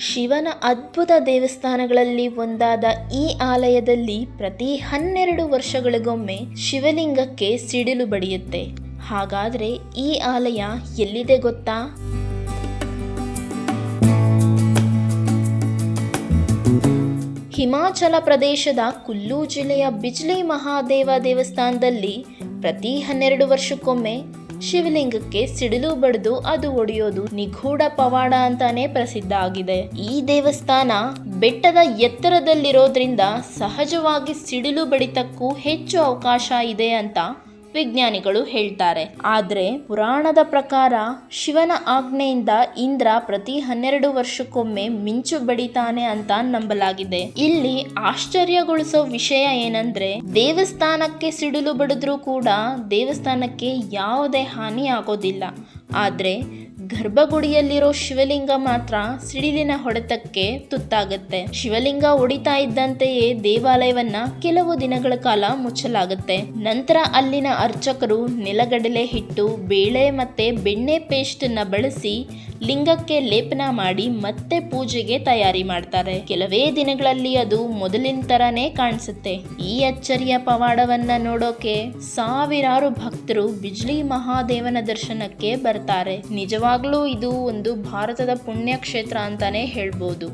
ಶಿವನ ಅದ್ಭುತ ದೇವಸ್ಥಾನಗಳಲ್ಲಿ ಒಂದಾದ ಈ ಆಲಯದಲ್ಲಿ ಪ್ರತಿ 12 ವರ್ಷಗಳಿಗೊಮ್ಮೆ ಶಿವಲಿಂಗಕ್ಕೆ ಸಿಡಿಲು ಬಡಿಯುತ್ತೆ. ಹಾಗಾದ್ರೆ ಈ ಆಲಯ ಎಲ್ಲಿದೆ ಗೊತ್ತಾ? ಹಿಮಾಚಲ ಪ್ರದೇಶದ ಕುಲ್ಲು ಜಿಲ್ಲೆಯ ಬಿಜ್ಲಿ ಮಹಾದೇವ ದೇವಸ್ಥಾನದಲ್ಲಿ ಪ್ರತಿ 12 ವರ್ಷಕ್ಕೊಮ್ಮೆ ಶಿವಲಿಂಗಕ್ಕೆ ಸಿಡಿಲು ಬಡಿದು ಅದು ಒಡೆಯೋದು ನಿಗೂಢ ಪವಾಡ ಅಂತಾನೆ ಪ್ರಸಿದ್ಧ ಆಗಿದೆ. ಈ ದೇವಸ್ಥಾನ ಬೆಟ್ಟದ ಎತ್ತರದಲ್ಲಿರೋದ್ರಿಂದ ಸಹಜವಾಗಿ ಸಿಡಿಲು ಬಡಿತಕ್ಕೂ ಹೆಚ್ಚು ಅವಕಾಶ ಇದೆ ಅಂತ ವಿಜ್ಞಾನಿಗಳು ಹೇಳ್ತಾರೆ. ಆದ್ರೆ ಪುರಾಣದ ಪ್ರಕಾರ ಶಿವನ ಆಜ್ಞೆಯಿಂದ ಇಂದ್ರ ಪ್ರತಿ 12 ವರ್ಷಕ್ಕೊಮ್ಮೆ ಮಿಂಚು ಬಡಿತಾನೆ ಅಂತ ನಂಬಲಾಗಿದೆ. ಇಲ್ಲಿ ಆಶ್ಚರ್ಯಗೊಳಿಸೋ ವಿಷಯ ಏನಂದ್ರೆ ದೇವಸ್ಥಾನಕ್ಕೆ ಸಿಡಿಲು ಬಡಿದ್ರೂ ಕೂಡ ದೇವಸ್ಥಾನಕ್ಕೆ ಯಾವುದೇ ಹಾನಿ ಆಗೋದಿಲ್ಲ. ಆದ್ರೆ ಗರ್ಭಗುಡಿಯಲ್ಲಿರೋ ಶಿವಲಿಂಗ ಮಾತ್ರ ಸಿಡಿಲಿನ ಹೊಡೆತಕ್ಕೆ ತುತ್ತಾಗುತ್ತೆ. ಶಿವಲಿಂಗ ಒಡಿತಾ ಇದ್ದಂತೆಯೇ ದೇವಾಲಯವನ್ನ ಕೆಲವು ದಿನಗಳ ಕಾಲ ಮುಚ್ಚಲಾಗುತ್ತೆ. ನಂತರ ಅಲ್ಲಿನ ಅರ್ಚಕರು ನೆಲಗಡಲೆ ಹಿಟ್ಟು, ಬೇಳೆ ಮತ್ತೆ ಬೆಣ್ಣೆ ಪೇಸ್ಟ್ ನ ಬಳಸಿ ಲಿಂಗಕ್ಕೆ ಲೇಪನ ಮಾಡಿ ಮತ್ತೆ ಪೂಜೆಗೆ ತಯಾರಿ ಮಾಡ್ತಾರೆ. ಕೆಲವೇ ದಿನಗಳಲ್ಲಿ ಅದು ಮೊದಲಿನ ತರನೇ ಕಾಣಿಸುತ್ತೆ. ಈ ಅಚ್ಚರಿಯ ಪವಾಡವನ್ನ ನೋಡೋಕೆ ಸಾವಿರಾರು ಭಕ್ತರು ಬಿಜ್ಲಿ ಮಹಾದೇವನ ದರ್ಶನಕ್ಕೆ ಬರ್ತಾರೆ. ನಿಜವಾಗ್ಲೂ ಇದು ಒಂದು ಭಾರತದ ಪುಣ್ಯ ಕ್ಷೇತ್ರ ಅಂತಾನೆ ಹೇಳ್ಬೋದು.